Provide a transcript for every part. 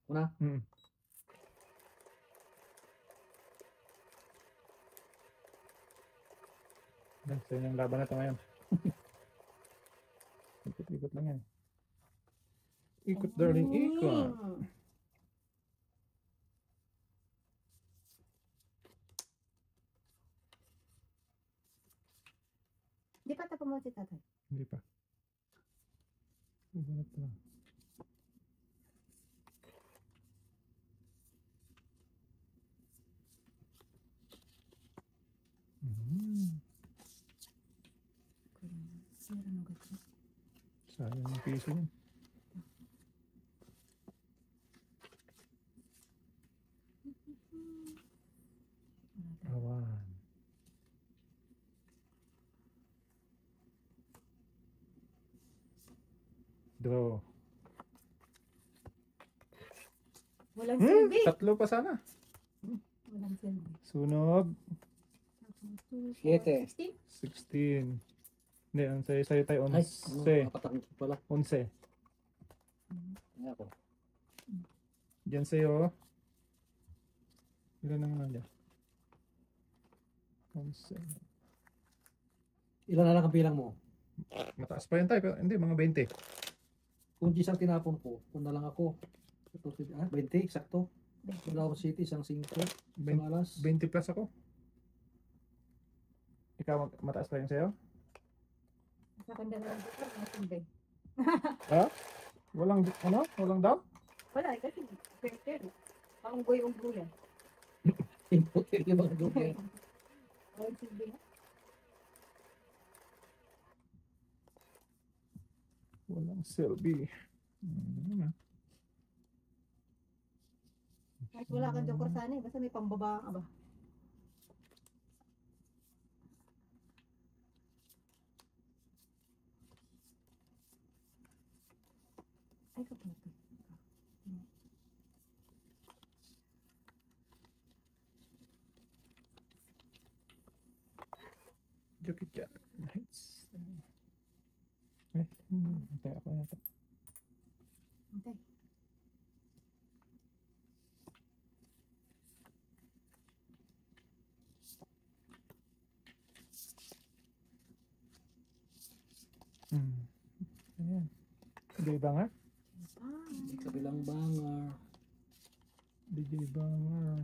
Una? Yan, sa yung laban na ito ngayon. Ikot-ikot lang yan. Ikot, darling, ikot. Di pa tapos mo si tatay. Hindi pa. Ibanat lang. Sayang yung piso yun. Awan. Draw. Walang silbi. Tatlo pa sana. Walang silbi. Sunog. 7. 16. Hindi, ang sa'yo tayo Ay, 11. kapatang pala. 11. Ay, ako. Diyan sa'yo. Ilan naman nandiyan? 11. Ilan na lang ang bilang mo? Mataas pa yan tayo. Pero hindi, mga 20. Kung isang tinapon ko, kung na lang ako. 20, sakto. Flower City, isang 5. Isang alas. 20 plus ako. Ikaw, mataas pa yun sa'yo? Sa kanda na lang dito, walang silbi. Ha? Walang, ano? Walang daw? Wala, kasi pero paunggoy-unggoy yan. Input yung mga dugay. Walang silbi na. Walang silbi. Kahit wala kang joker sana eh, basta may pambaba ka ba? Ay, kaputo. Joki dyan. Nice. Hintay ako yata. Okay. Ayan. DJ Banger? Di kabilang bangar. DJ Banger.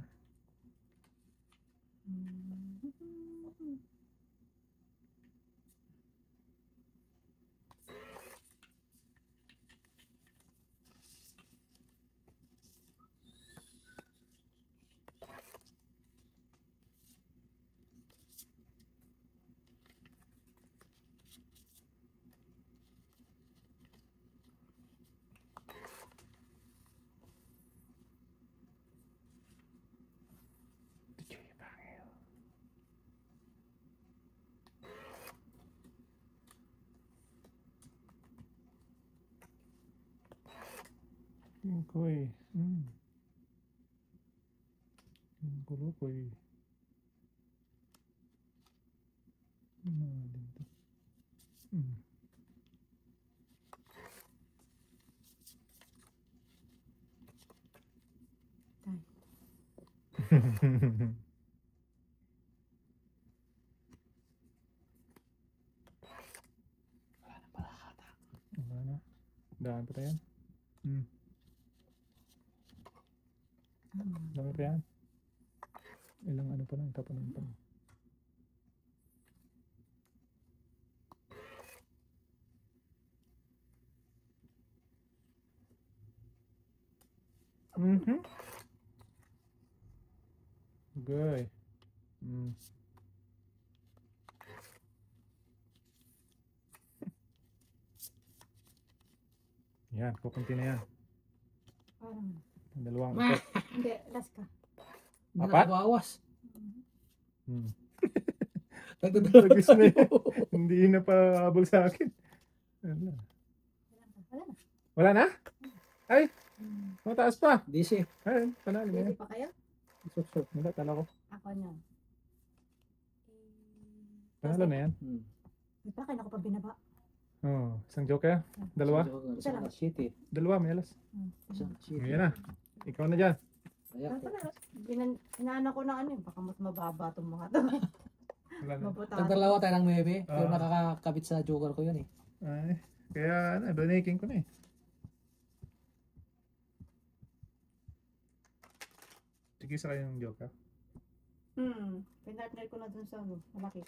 DJ Banger. Yung koy. Yung kulo koy. Din to. Wala na. Daan pa tayo. Dami pa yan. Ilang ano pa lang, tapunan pa lang. Goy. Yan, kukunti na yan. Parang, Dalawang ikot. hindi, last ka. Hindi Apat? na bawas. Tagis na yan. Hindi na pa habol sa akin. Wala. Wala na. Wala na? Ay, mataas pa. DC. Ayun, panalo na Pwede yan. pa kayo? Susok. Wala, tala ko. Ako na. Panalo na yan. May pa, kailan ko pa binaba. Oh, isang joker. Dalawa. Isang city. Dalawa, may alas. Isang city. Ayan na. Ikaw na dyan. Ayan Ano po. na? Inaano ko ng ano yun. Baka mas mababa itong mga to. Wala na. Mabutado. Tagdalawa tayo ng 9. Pero Ah. nakakabit sa joker ko yun eh. Ay, kaya ano, donating ko na eh. Sige sa kayong joker. Pinartner ko na dun sa ano. Malaki.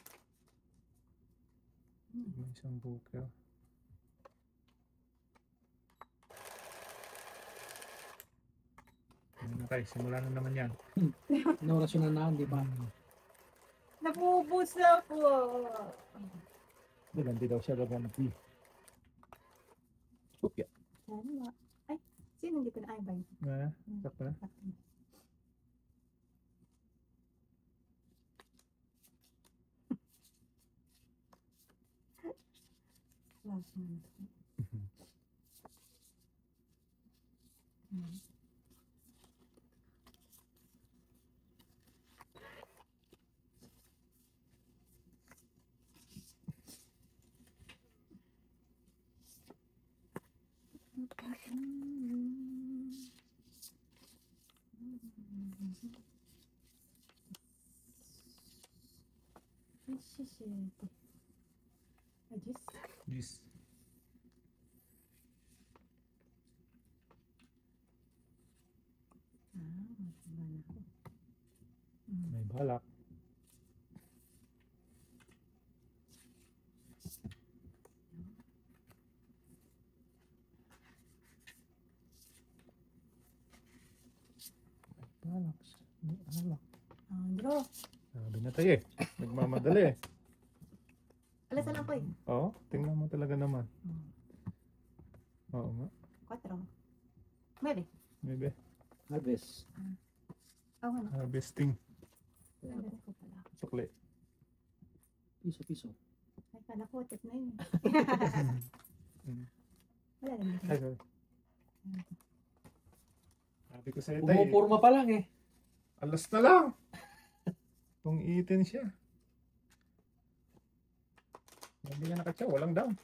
May isang poker. Ano na kayo, simula na naman yan. Inorasyonan na, di ba? Napubos na po. Gaganti daw siya, gaganti. Upya. Tama. Ay, sino hindi ko na ay ba yun? Sakto na. Last one. Yes. May balak. Balak. May alak. Draw. Sabi na tayo eh. Nagmamadali eh. Alas na lang po eh. Oo, tingnan mo talaga naman. Oo nga. 4. Maybe. Maybe. Harvest. Oo nga. Harvesting. Harvest ko pala. Sukli. Piso. Ay, kala ko, tip na yun. Mm. Wala naman. Ay, sorry. Sabi ko sa'yo tayo. Pumupurma pa lang eh. Alas na lang. Kung iitin siya. Hindi nga nakatsaw, walang down.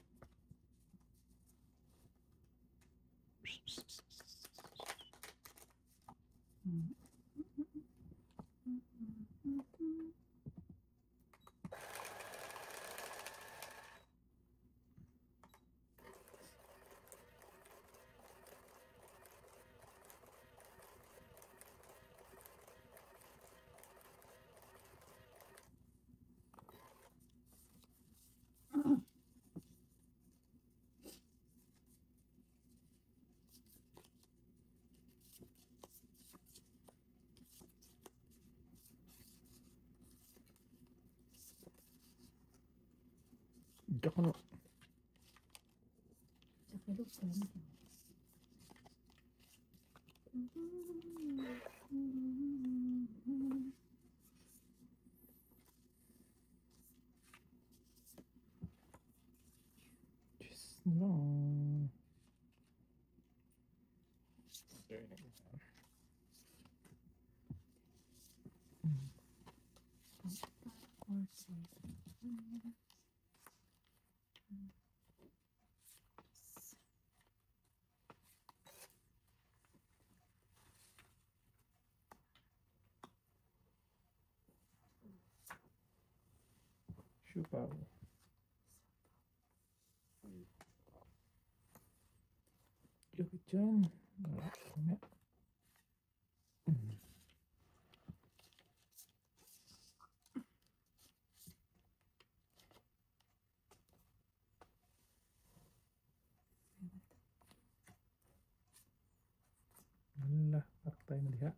Diyak ko no. Sa kilog ko yun. Just no. Siupaw. Lapit dyan. Mamaya. Wala, para tayo na diha.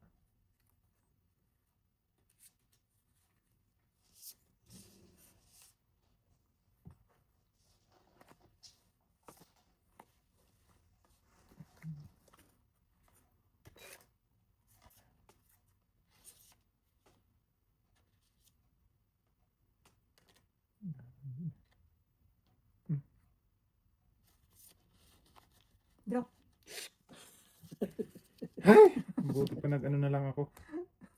Draw. Buti pa nag-ano na lang ako.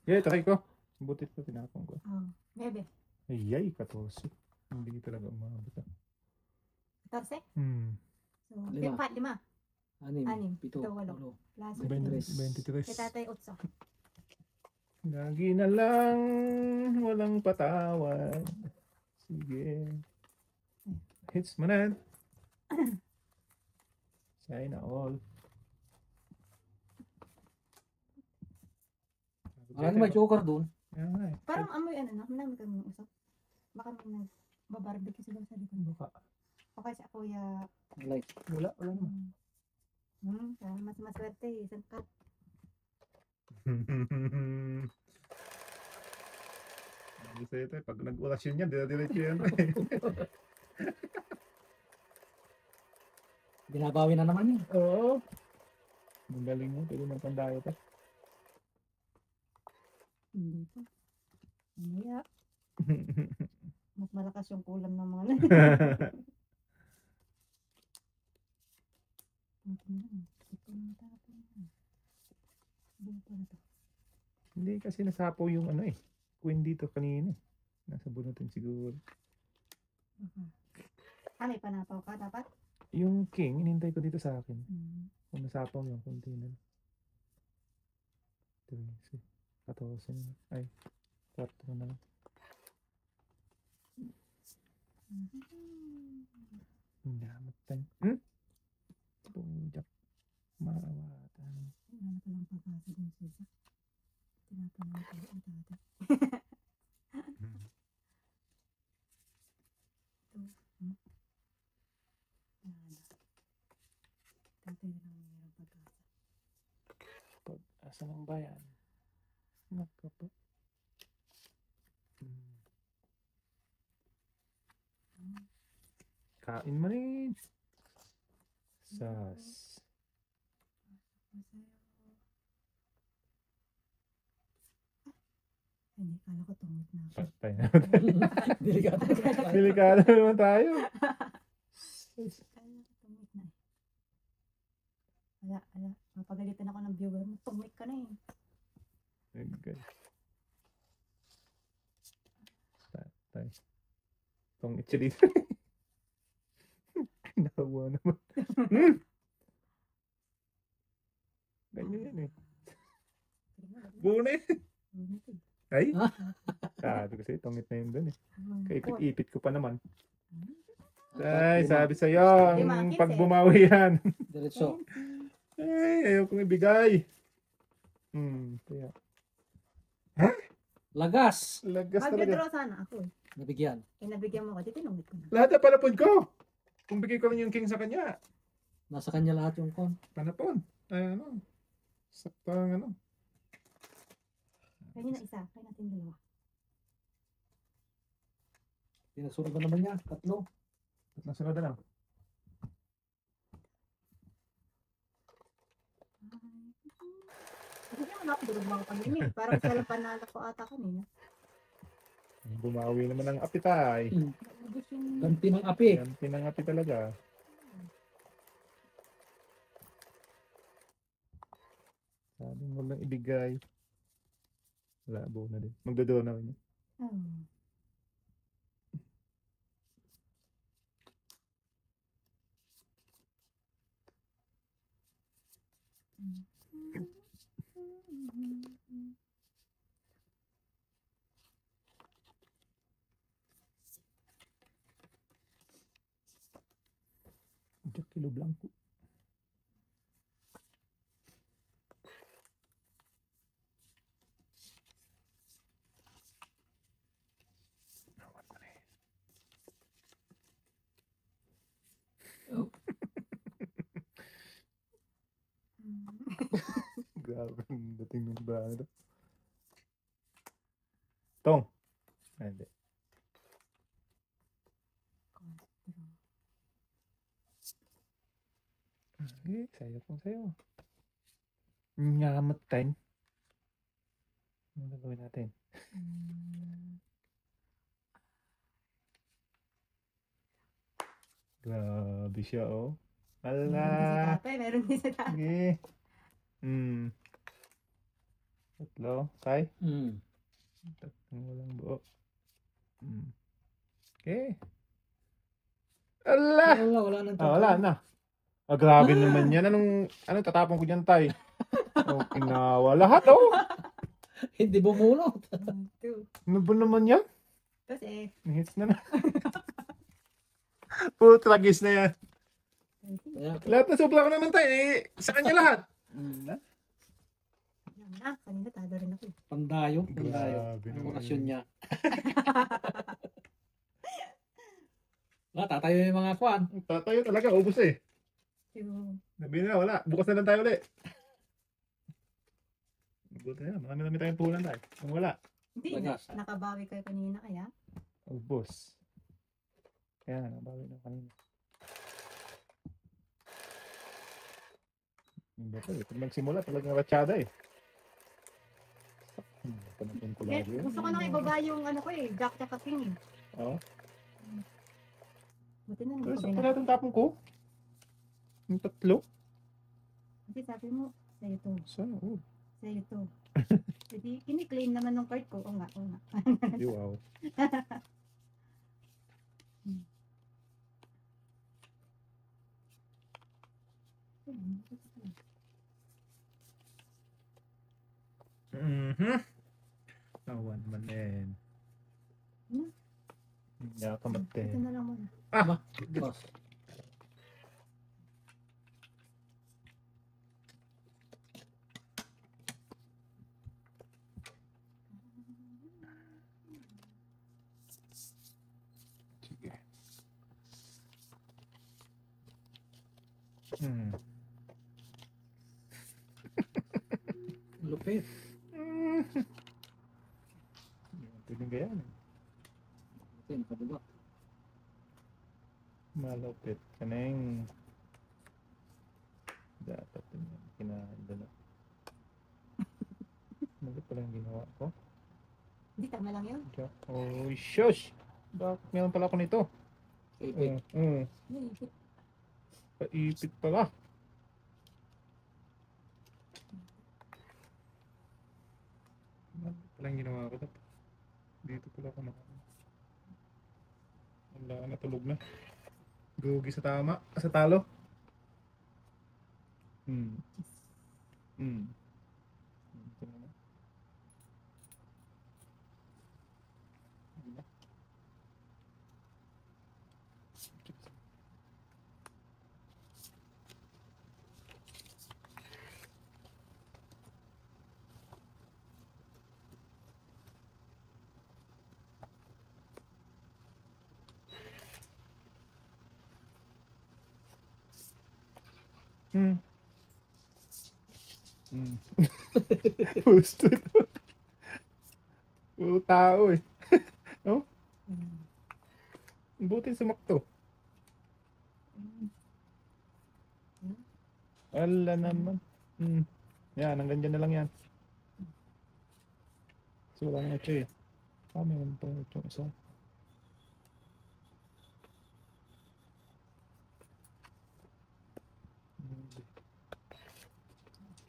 Yeah, takay ko. Buti pa tinapon ko. Maybe. Ayay, 14. Hindi talaga umabot. 14? Hmm. So, Lima. 5. Anim. Anim. Pito. Ito, walo. Walo. Plus 23. Kay tatay utso. Lagi na lang walang patawad. Sige. Hits mo na. Sana all. Alam may joker doon. Kaya nga eh. Parang amoy ano na. Namin kami usap. Baka may nagbabarbecue sila sa likod. Baka. O kaya sa kuya. Like. Wala naman. Kaya mas maswerte eh. Isang cup. Hindi sa'yo ito eh. Pag nag-orasyon yan, dire-diretso yan. Binabawi na naman yun. Oo. Magaling mo. Pwede mong pandayo ito. Hindi pa. Mamaya. Mas malakas yung kulam ng mga Hindi kasi nasapaw yung ano eh. Queen dito kanina eh. Nasa bunutin siguro. May panapaw ka dapat? Yung king, inintay ko dito sa akin. Kung nasapaw yung kunti na. 13, 14, ay, 4 na lang. Namatay. Pujak. Marawatan. Ano ka lang pagkasa dun sa isa? Tinapanay ko ang tatay. Tatay na lang mayroong pagkasa. Pag-asa ng bayan. Nakapa. Kain mo rin. Sas. Hindi, kala ko tungit na ako. Patay na. Delikado. Delikado naman tayo. Kala ko tungit na eh. Ala, mapagalitan ako ng viewer mo. Tungit ka na eh. Okay. Patay. Itong itcha dito. Nakawa naman. Ganyan yan eh. Buna eh. Ay? Sabi ko sa'yo, tongit na yun dun eh. Kaipit-ipit ko pa naman. Ay, sabi sa'yo, ang pag bumawi yan. Diretso. Ay, ayaw kong ibigay. Kaya. Lagas. Lagas talaga. Mag-draw sana ako eh. Nabigyan. Nabigyan mo ko, titinungit ko na. Lahat na palapod ko. Kung bigay ko lang yung king sa kanya. Nasa kanya lahat yung kon. Panapon. Ay, ano. Saktang ano. Kanya na isa, kaya natin dalawa. Pinasunod ba naman niya? Tatlo. At nasunod na lang. Bigyan mo na ako durog mga pangini. Parang siya lang panalo ko ata kanina. Bumawi naman ang apitay. Naubos yung... Ganti ng api. Yan, pinangapi talaga. Sabi mo lang ibigay. Wala, buo na din. Magdodo na niya. Jack kilo blanco. Grabe ang dating ng bahay ito. Tong. Ay, hindi. Okay, sayo kung sayo. Ngamatay. Ano gagawin natin? Grabe siya, oh. Ala. Meron din sa tatay. Sige. Tatlo. Tay. Tatlong walang buo. Okay. Ala. Wala nang Wala na. Ah, grabe naman yan. Anong tatapon ko dyan, tay? Oh, inawa. Lahat, oh. Hindi bumulot. 2. Ano ba naman yan? Kasi, Hits na na. Puro tragis na yan. Kaya, Lahat na sobra ko naman, tay. Eh, sa kanya lahat. yan na. Kanina talo rin ako. pandayo. Grabe Ang naman. orasyon niya. Tatayo yung mga kwan. Tatayo talaga, ubos eh. 2. Sabi na, wala. Bukas na lang tayo ulit. Buti na, marami tayong puhunan tayo. Kung wala, Hindi, Lagas. nakabawi kayo kanina kaya. ubos. Kaya nga, nabawi na kanina. Hindi pa eh. Pag nagsimula, talagang ratsyada eh. Panapin ko Kaya, lagi. gusto ko nang ibaba yung ano ko eh, Jack tsaka King eh. Oo. Buti na Pero hindi ko sa binasa. pala itong tapon ko? Yung tatlo? Kasi sabi mo, sa'yo to, Sa, oh. sa'yo to. Jadi, kini-claim naman ng card ko. Oo nga, oo nga. Ay, wow. Mhm. Awan man din. Ano? Hindi ako Ito mate. na lang muna. Boss. Sige. Hmm. Lupit. Pwedeng kaya yan. Ito yung nakababa. Malupit. Kaneng. Dapat yun. Kinahanda. Mali pala yung ginawa ko. Hindi, tama lang yun. Oh, shush! Bakit meron pala ako nito? Ipit. Naipit. Paipit pala. Mali pala yung ginawa ko. Dito pala ako wala, natulog na. Gugi sa tama. Sa talo. Hmm. Hmm. Ito na. Hmm. Hmm. Gusto ito. Puro tao eh. No? Buti sumakto. Wala naman. Hmm. Yan, hanggang dyan na lang yan. So, wala na ito eh. Meron pa ito isa.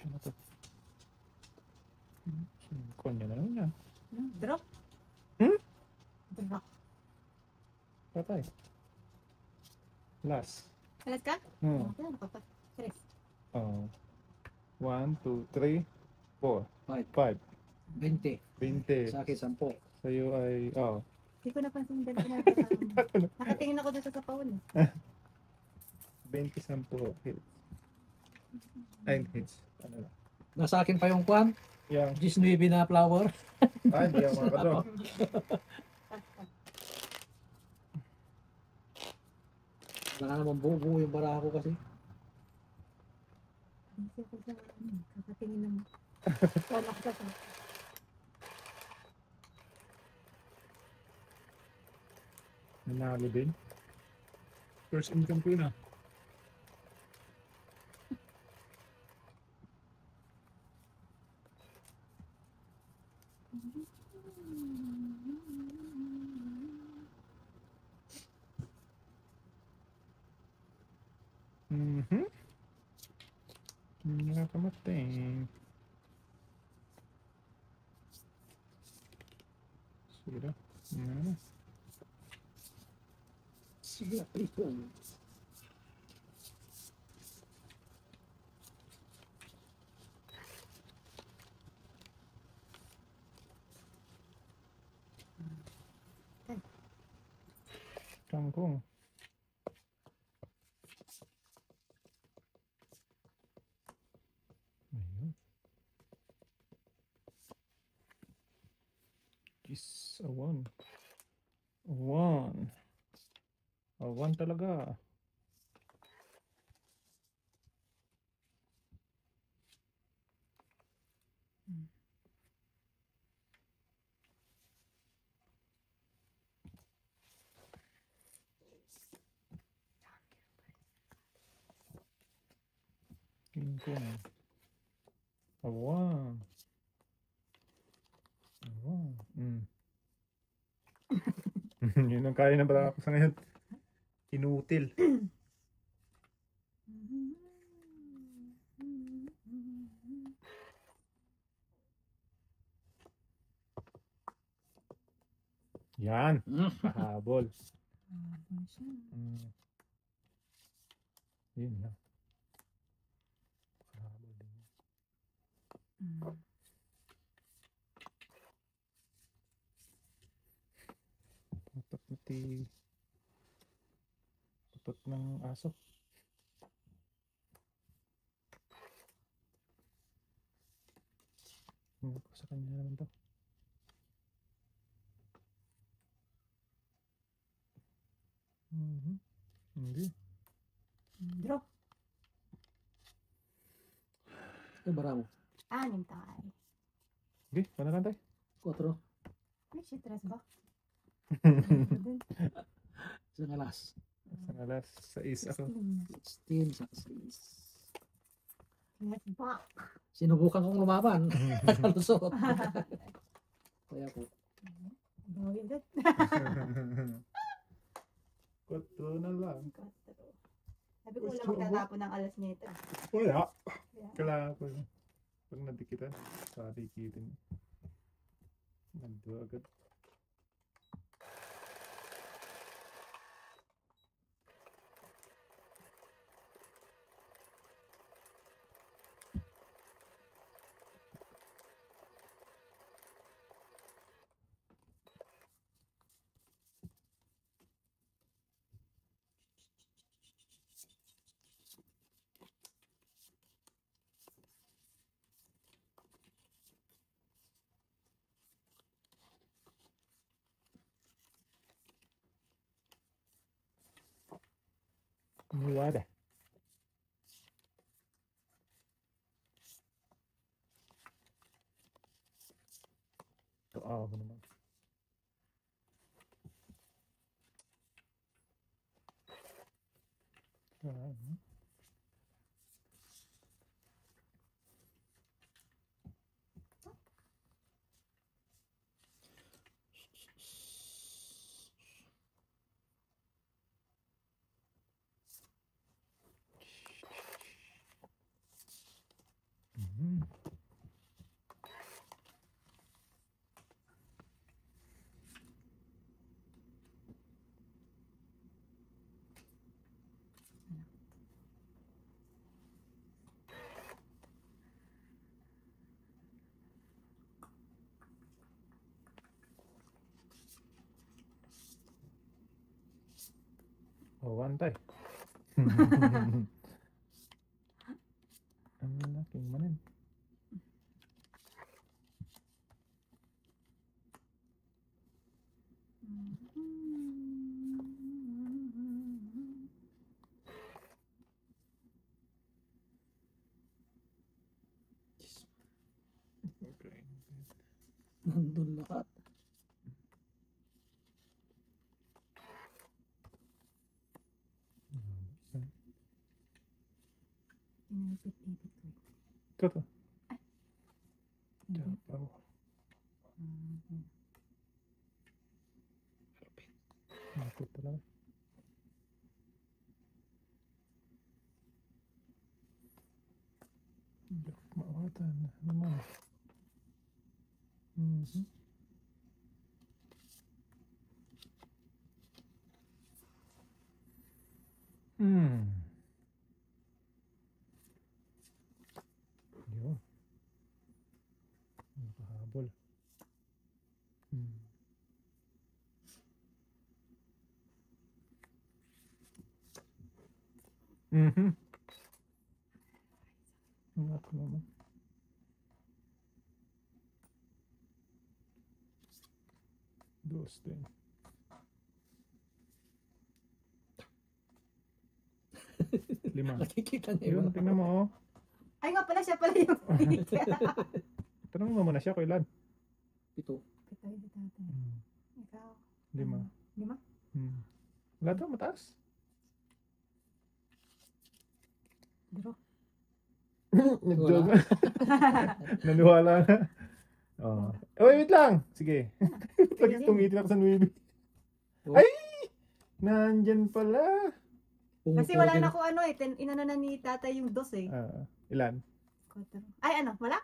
Ano to? Konya na lang yan. Drop. Hmm? Drop. Patay. Last. Alas ka? Hmm. Wala, nakapat. Tres. Oh. 1, 2, 3, 4, 5, 5. 20. 20. Sa akin, 10. Sa'yo ay, oh. Hindi ko napansin dahil ko nakatingin ako dito sa paul. 20, 10 hits. Ay, hits. Ano na? Nasa akin pa yung kwan. Yang. 19 na flower. Ay, hindi ako makakadraw. Wala ka naman buo yung baraha ko kasi. Hindi ako sa kakatingin ng wala ka sa Nanalo din. First income ko yun ah. Mhm. Nakakamating. Sira. Ano? Sige, please. Kangkong. Ayun. Yes, awan. Awan. Awan talaga. Kangkong. Awan. Awan. Yun ang kaya ng bata ko sa ngayon. Inutil. Yan. Pahabol. Yun lang. Pahabol din. Utot na utot ng aso. Sa kanya naman to. Hindi. Draw. Ito bara mo. 6 tayo. Hindi, paano lang tayo? 4. Ay, si Tres ba? Isang alas. Sa alas 6 ako. 16 sa 6. Let's back. Sinubukan kong lumaban. Kalusot. Kaya po. Bawi agad. Kotro na lang. Sabi ko wala magtatapon ng alas nito. Wala. Kailangan ko yun. Pag nadikitan, sadikitin. Nandun agad. Niwala. Ito ako naman. Oh, antay. Ang laking manin. Okay. Nandun lahat. Inipit-ipit ko. Ito to. Hindi. Japaw. Lapit talaga. Mawatan naman. Yun. Nakahabol. Mhm. Ang ako naman. Dos din. Lima. Nakikita niya Yun, yung tingnan mo oh. Ay nga pala, siya pala yung Tanong mo muna siya kung ilan. Pito. Ito yung tatay. Ikaw. Lima. Lima? Wala daw, mataas. Bro. Nag-joke na. Naniwala na. Oh. Wait lang. Sige. Lagi tumitin ako sa 9. Oh. Ay! Nandyan pala. Kasi wala na ko ano eh. Inano na ni tatay yung dos eh. Ilan? Ay ano, wala?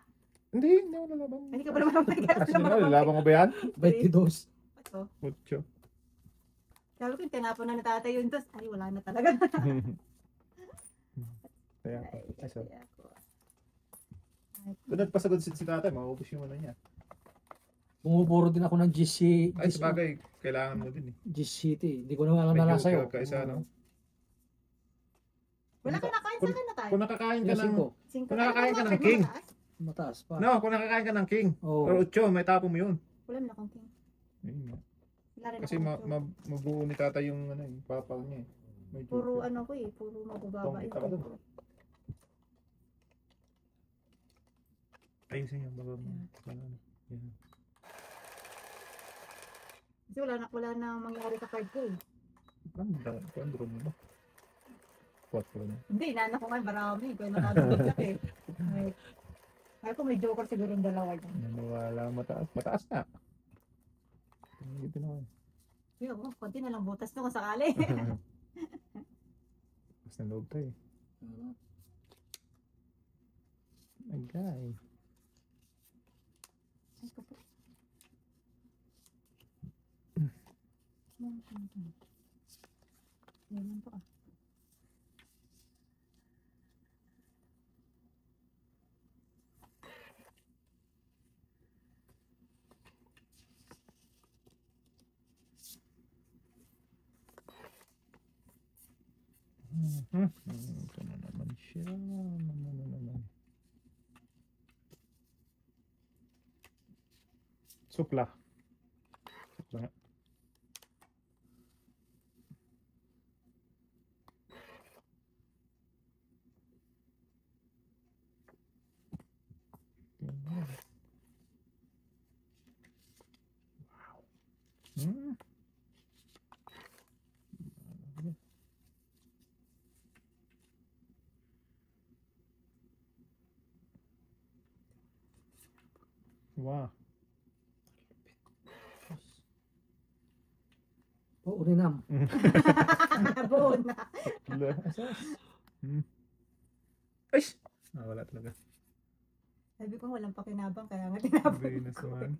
Hindi ako lalaban. Hindi ka pa naman As yun na, lalaban ko ba yan? 22. Ito. Mucho. Sabi ko, tinapon na ni tatay yung dos. Ay, wala na talaga. Kaya ako. Ay, sorry. Kaya ako. Kung nagpasagod si tatay, maubos yung ano niya. Bumuburo din ako ng GC. Ay, sabagay, kailangan mo din eh. GCT. Hindi ko naman alam na Medyo nasa iyo. kaisa, no? Wala ka nakain sa akin na tayo. Kung nakakain ka ng... Singko. Kung nakakain ka Ano, ng king. mataas? Mataas pa. No, kung nakakain ka ng king. Oo. Or 8, may tapo mo yun. Wala na akong king. Ayun nga. Wala rin Kasi akong king. mabuo ni tatay yung ano, yung papal niya eh. May Puro joke. ano ko eh. Puro mabababa Tong, yung ikaw king dun. ko. Ayusin niya, baka mo. Ano. Yan. Kasi wala na mangyari sa card ko eh. Ang draw mo ba? 4 na. Hindi, inana ko nga marami. Kaya nakabigak eh. Ay ko may joker siguro yung dalawa dyan. Naniwala mataas. Mataas na. Tingin din ako. Yo, konti na lang butas to kung sakali. Mas na loob tayo eh. Agay. Ay, kapo. Yan po ah. Ito na naman siya. Supla. Supla nga. Wow. Wow. Oh, urinam. Buo na. Asas. Ay! Wala talaga. Sabi ko walang pakinabang kaya nga tinapon Venus ko. man.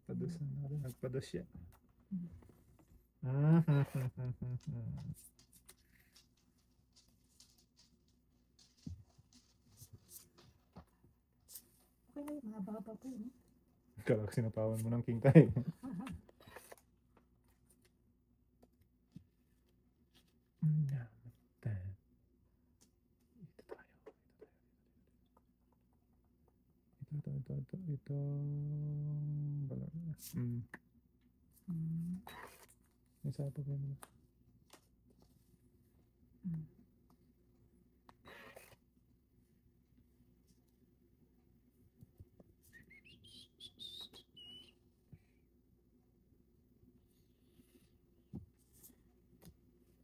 Pados na natin. Nagpados siya. Okay lang, mga baba po. No? Kala ko sinapawan mo ng king tayo. Ito. Isa pa ba yun?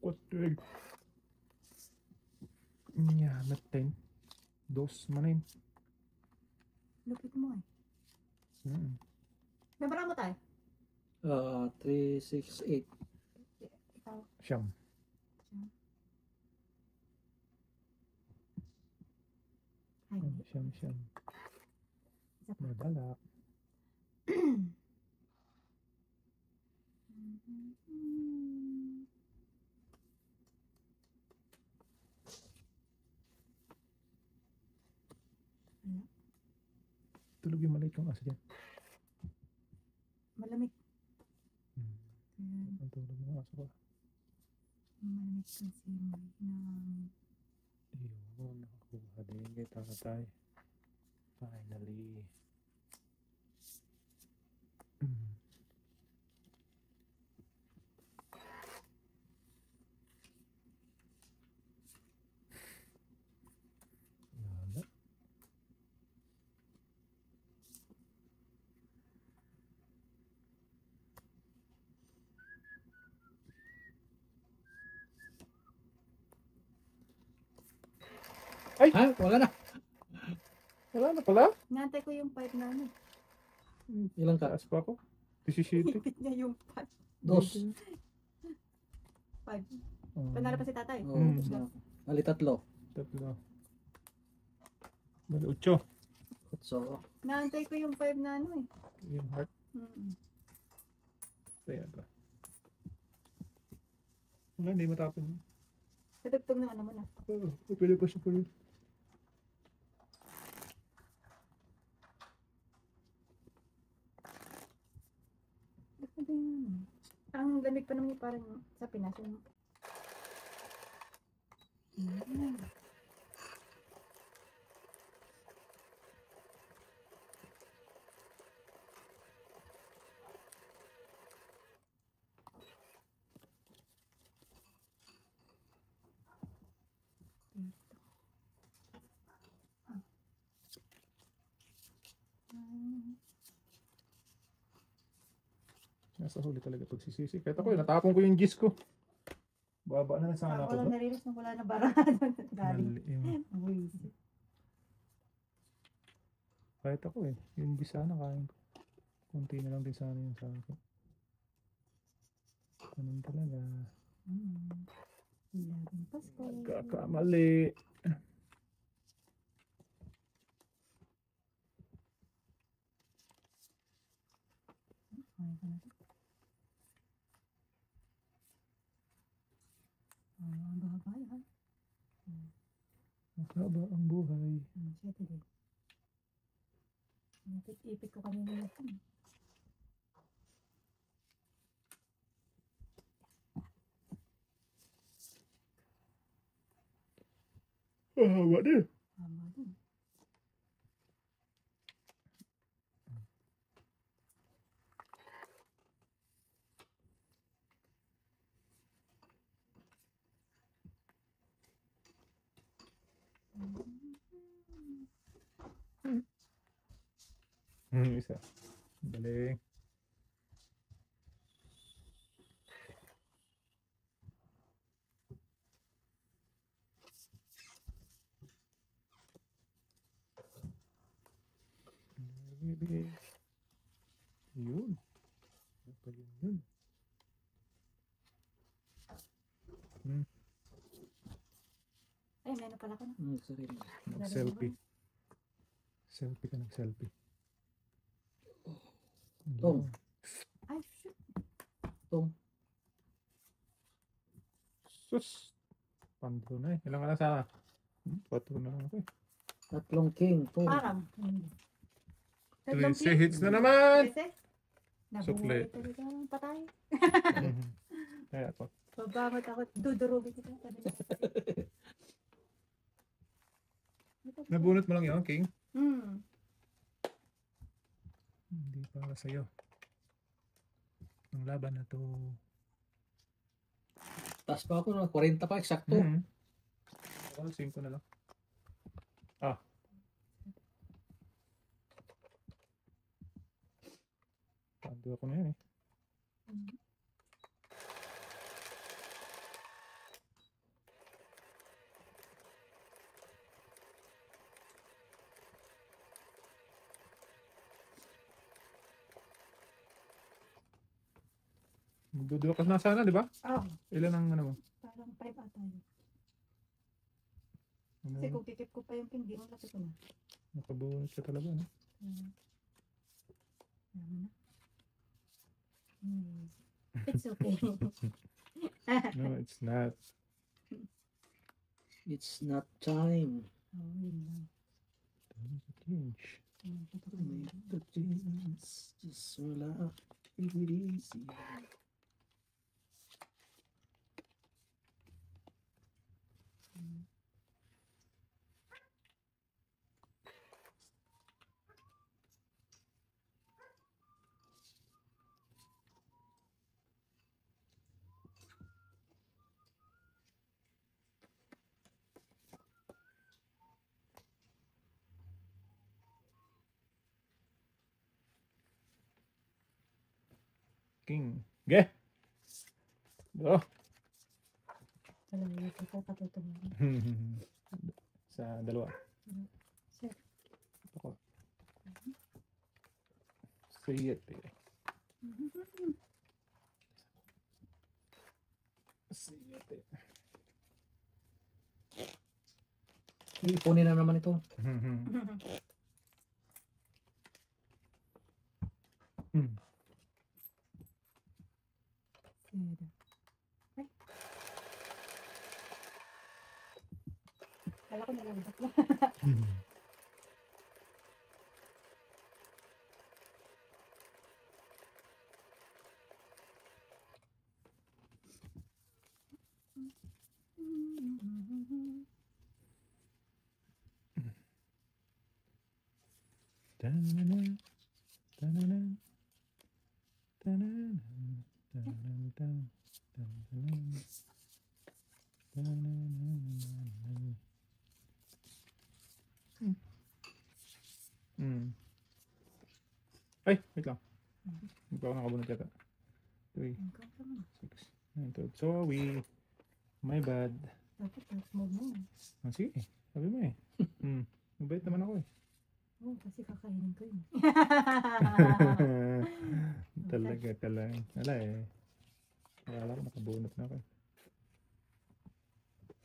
Kutig. Nya, natin. Dos manin. Lupit mo eh. Nabara mo tayo? 3, 6, 8. Ikaw. Siyam. Ay, hindi. Siyam. Isa pa. May balak. Tulog yung maliit kong aso dyan. Malamig. Ang tulog ng aso ko. Malamig kasi ng... Ayun, nakakuha din kay tatay. Finally. Wala. Ha? Wala na. Wala na pala. Nantay ko yung 5 na ano. Ilang ka? Taas pa ako. 17. Ipit niya yung 5. Dos. 5. Panalo pa si tatay. Oh, Mm. Bali tatlo. Tatlo. Bali 8. So, Naantay ko yung 5 na ano eh. Yung heart. Mm-mm. Ayan ba. Wala, hindi matapon. Katugtog ng ano mo na. Oh, pwede pa siya pa rin. Ang lamig pa naman yung parang sa Pinas. Yung... Nasa huli talaga pagsisisi. Kahit ako, natapon ko yung gis ko. Baba na sana ako. Walang narilis na wala na barado. Galing. Mali yung... Buwisit. Kahit ako eh. Yung gis sana kain ko. Kunti na lang din sana yung sa akin. Ganun talaga. Laging Pasko. Nagkakamali. Babay ha. Mahaba ang buhay. Siyete din. Ipit ko kanina yun. Mahaba din. Tama din. Isa. Galing. Yun. Apa yun? Ay, meron pala ko na. sarili. Selfie. Selfie ka ng selfie. Tom. Ay, shoot. Tom. Sus. Pandro na eh. Ilang ka na sana? 4 na lang ako eh. Tatlong king. Tom. Parang. Trece hits na naman! Trece? Sukli. Nabuhay talaga. Patay. Kaya ako. Babangot ako. Dudurugin kita. Nabunot mo lang yun, King? Hindi para sa'yo. Ang laban na to. Taas pa ako na 40 pa, eksakto. Ako, 5 na lang. Ah. Pando ako na yun eh. Magdudua ka na sana, di ba? Oh, Ilan ang ano mo? parang 5 ata yun. Ano, Kasi kung kikip ko pa yung pindi, ang laki ko na. nakabunot ka talaga, no? Tama na. It's okay. No, it's not. It's not time. Oh, yun lang. Change. Make the change. Just relax. Take it easy. King. Ge! Draw. Talaga ito patutulungan. Sa dalawa. Sir. Ako. Siyete. Siyete. Ipunin na naman ito. Sir. Ay. Kala ko nalambot mo. Ta-na-na, ta-na-na, ta-na-na, ta-na-na, ta-na-na, ta-na-na. Ay, wait lang. Hindi pa ako nakabunod yata. 3, 6, 9, 12. Sorry. My bad. Dapat taas mo muna. Ah, sige, sabi mo eh. Mabait naman ako eh. Oo, kasi kakainin ko yun. Talaga ka lang. Wala eh. Wala ko nakabunot na ako.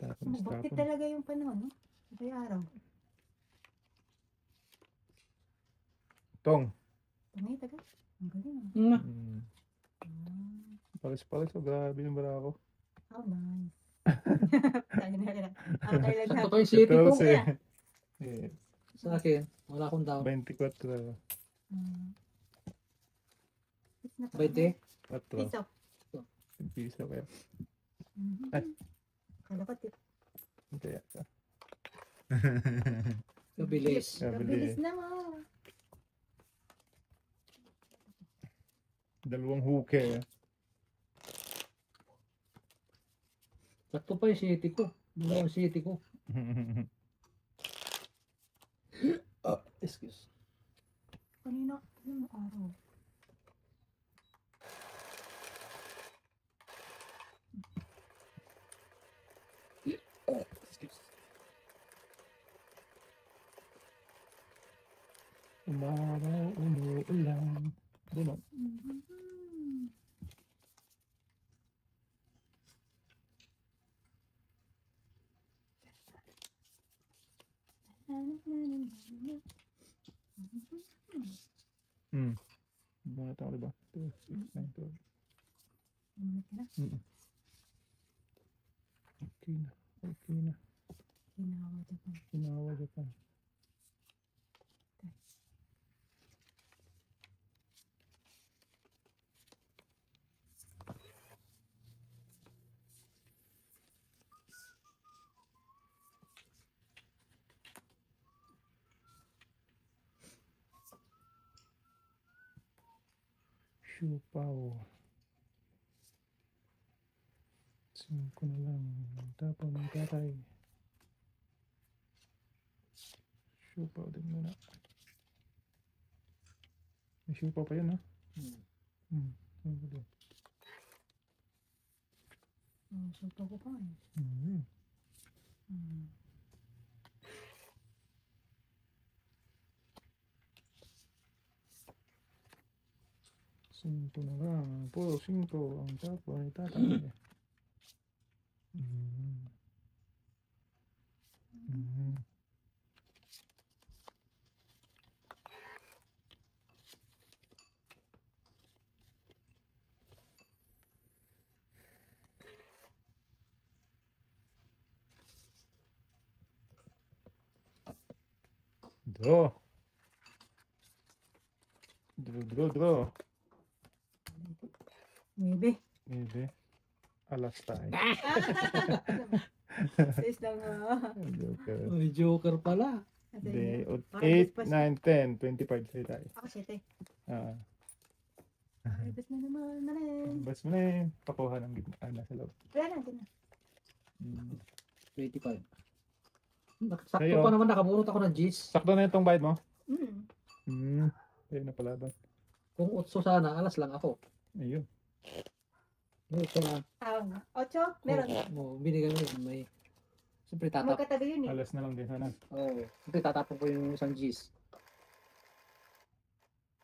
Tapos Bakit tapon. talaga yung panahon, no? Sabay araw. Tong. Tangay, taga. Ang galing ah. Palis-palis. Oh, grabe yung bara ako. How nice. Tayo na kaya. Ang kailan Sakto na. pa yung city ko. Kaya. Eh, Sa akin, wala akong down. 24. It's not 20? 4. Piso. Piso kaya. Ay. Kala ko tip. Kaya ka. Kabilis. Kabilis naman. Dalawang huke. Sakto pa yung city ko. Dalawang city ko. Excuse. Kanina, yung araw. Excuse. Umaraw, umuulan. Dulo. Bunot ako diba? 2, 6, 9, 12. Umunod ka na. Okay na. Okay na. Ginawa Japan. Ginawa Japan. Siupaw. 5 na lang. Tapon ng tatay. Siupaw din muna. May siupaw pa yun ha? Ano ba din? Supa ko pa eh. Cinco na lang. Puro 5 ang tapon ni tatay. Draw. Draw. Maybe. Maybe. Alas tayo. Sis lang Joker. May joker pala. Hindi. Parang 8, dispas- 9, 10, 25 sa'yo tayo. Ako 7. Ah. Ibig na naman na rin. Bas mo na yun. Pakuha ng gitna. Nasa loob. Wala na, din na. 25. Sakto Sa'yo. pa naman nakabunot ako ng G's. Sakto na itong bayad mo? Mm. Ayun na pala ba? Kung utso sana, alas lang ako. Ayun. Ito na. 8? Meron. Binigay mo yun. May... Siyempre tatap. Magkatabi yun eh. Alas na lang din sana. Oo. Siyempre tatapon ko yung isang G's.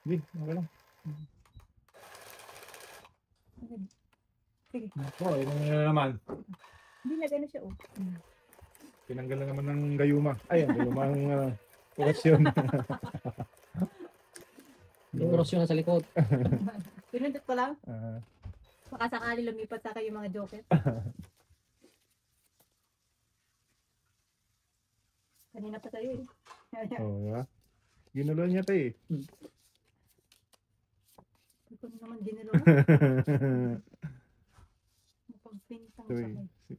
Hindi, okay lang. Sige. Ako, yun na naman. Hindi na gano'n siya oh. Tinanggal na naman ng gayuma. Ay, ang gayuma ang orasyon. Yung korosyon na sa likod. Pinundot ko lang. Ah, Baka sakali lumipat sa kayo mga joker. Kanina pa tayo eh. oh, diba? Ginulo niya tayo eh. Hindi ko naman ginilo. Mapagpintang sa 3, kayo. 6,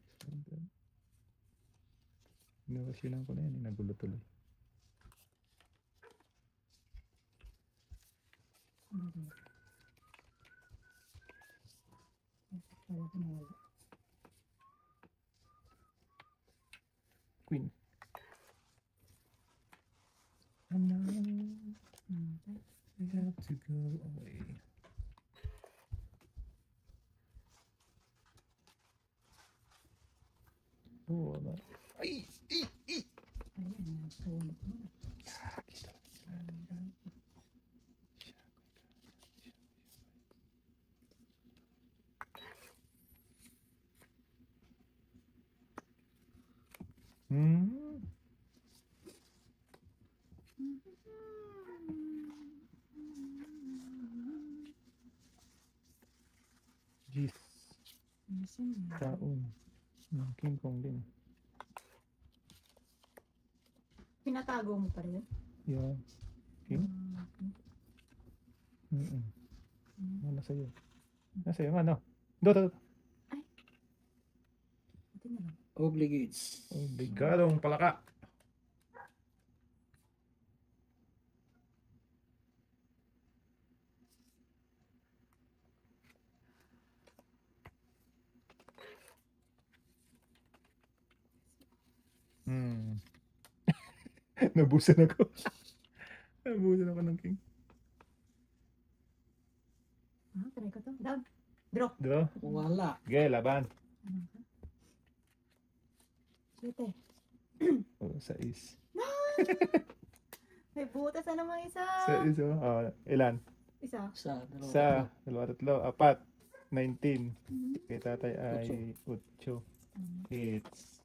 7. Inurasyonan ko na yan. Nagulo tuloy. Queen. And now we have to go away. Oh, wala. Ay! Ayan, nasunod mo. Hmm. Jeez. Taon. King Kong din. Pinatago mo pa rin? Yeah. King? Mm. Wala sa'yo. Nasa iyo, ano? Do. Ito na lang. Obligates. Obligadong palaka. Nabusan ako. Nabusan ako ng king. Try ko to. Down. Draw. Do. Wala. Okay, laban. Ano ka? Sute. Oh, 6. May butas na naman isa. 6, oh. Ilan? Isa. Sa dalawa. Sa, dalawa, tatlo, apat. 19. Mhm. Kay tatay ay 8. Hits.